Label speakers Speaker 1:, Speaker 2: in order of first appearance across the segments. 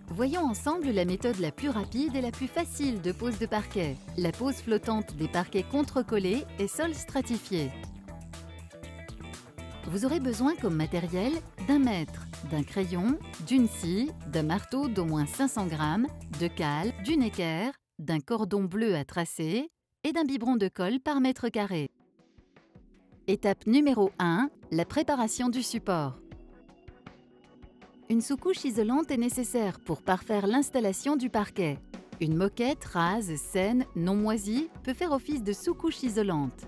Speaker 1: Voyons ensemble la méthode la plus rapide et la plus facile de pose de parquet, la pose flottante des parquets contre-collés et sols stratifiés. Vous aurez besoin comme matériel d'un mètre, d'un crayon, d'une scie, d'un marteau d'au moins 500 g, de cale, d'une équerre, d'un cordon bleu à tracer et d'un biberon de colle par mètre carré. Étape numéro 1, la préparation du support. Une sous-couche isolante est nécessaire pour parfaire l'installation du parquet. Une moquette rase, saine, non moisie peut faire office de sous-couche isolante.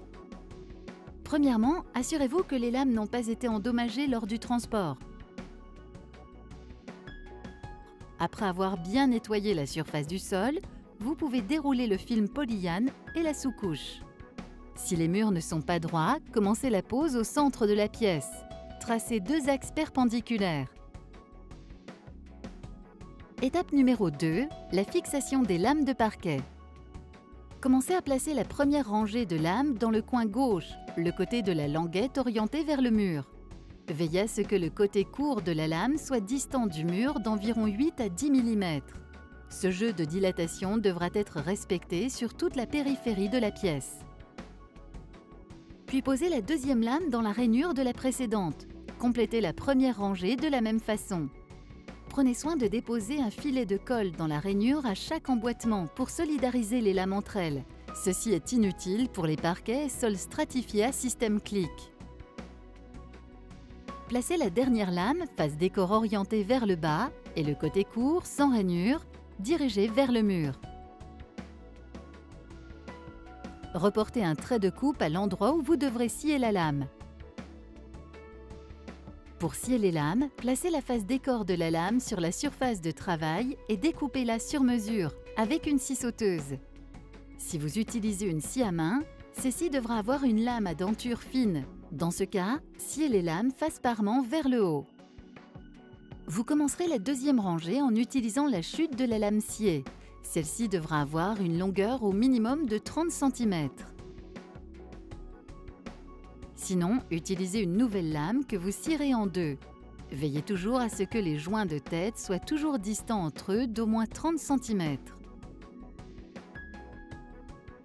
Speaker 1: Premièrement, assurez-vous que les lames n'ont pas été endommagées lors du transport. Après avoir bien nettoyé la surface du sol, vous pouvez dérouler le film polyane et la sous-couche. Si les murs ne sont pas droits, commencez la pose au centre de la pièce. Tracez 2 axes perpendiculaires. Étape numéro 2, la fixation des lames de parquet. Commencez à placer la première rangée de lames dans le coin gauche, le côté de la languette orienté vers le mur. Veillez à ce que le côté court de la lame soit distant du mur d'environ 8 à 10 mm. Ce jeu de dilatation devra être respecté sur toute la périphérie de la pièce. Puis posez la deuxième lame dans la rainure de la précédente. Complétez la première rangée de la même façon. Prenez soin de déposer un filet de colle dans la rainure à chaque emboîtement pour solidariser les lames entre elles. Ceci est inutile pour les parquets et sols stratifiés à système clic. Placez la dernière lame, face décor orientée vers le bas, et le côté court, sans rainure, dirigé vers le mur. Reportez un trait de coupe à l'endroit où vous devrez scier la lame. Pour scier les lames, placez la face décor de la lame sur la surface de travail et découpez-la sur mesure avec une scie sauteuse. Si vous utilisez une scie à main, celle-ci devra avoir une lame à denture fine. Dans ce cas, sciez les lames face parement vers le haut. Vous commencerez la deuxième rangée en utilisant la chute de la lame sciée. Celle-ci devra avoir une longueur au minimum de 30 cm. Sinon, utilisez une nouvelle lame que vous scierez en deux. Veillez toujours à ce que les joints de tête soient toujours distants entre eux d'au moins 30 cm.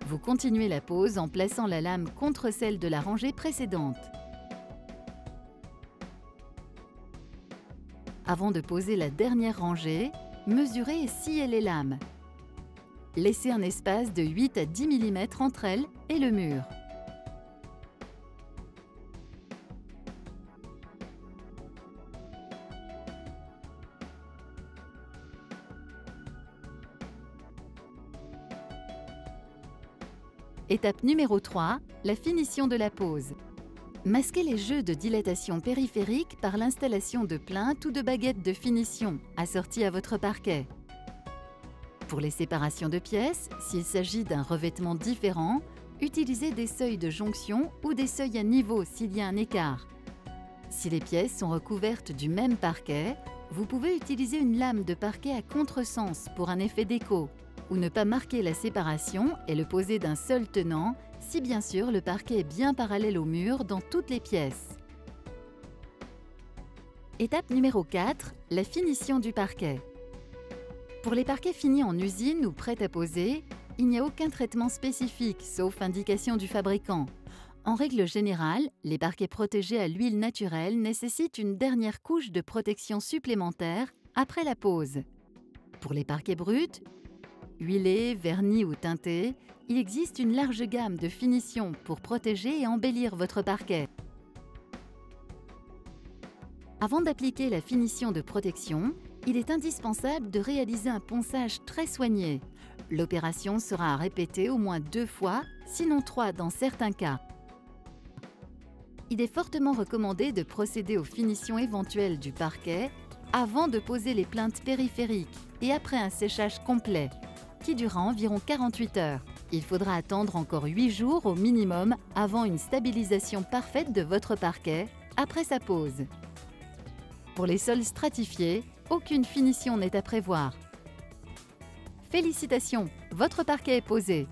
Speaker 1: Vous continuez la pose en plaçant la lame contre celle de la rangée précédente. Avant de poser la dernière rangée, mesurez et sciez les lames. Laissez un espace de 8 à 10 mm entre elles et le mur. Étape numéro 3, la finition de la pose. Masquez les jeux de dilatation périphérique par l'installation de plinthes ou de baguettes de finition assorties à votre parquet. Pour les séparations de pièces, s'il s'agit d'un revêtement différent, utilisez des seuils de jonction ou des seuils à niveau s'il y a un écart. Si les pièces sont recouvertes du même parquet, vous pouvez utiliser une lame de parquet à contresens pour un effet déco, ou ne pas marquer la séparation et le poser d'un seul tenant, si bien sûr le parquet est bien parallèle au mur dans toutes les pièces. Étape numéro 4, la finition du parquet. Pour les parquets finis en usine ou prêts à poser, il n'y a aucun traitement spécifique, sauf indication du fabricant. En règle générale, les parquets protégés à l'huile naturelle nécessitent une dernière couche de protection supplémentaire après la pose. Pour les parquets bruts, huilés, vernis ou teintés, il existe une large gamme de finitions pour protéger et embellir votre parquet. Avant d'appliquer la finition de protection, il est indispensable de réaliser un ponçage très soigné. L'opération sera à répéter au moins 2 fois, sinon 3 dans certains cas. Il est fortement recommandé de procéder aux finitions éventuelles du parquet avant de poser les plinthes périphériques et après un séchage complet, qui durera environ 48 heures. Il faudra attendre encore 8 jours au minimum avant une stabilisation parfaite de votre parquet après sa pose. Pour les sols stratifiés, aucune finition n'est à prévoir. Félicitations, votre parquet est posé.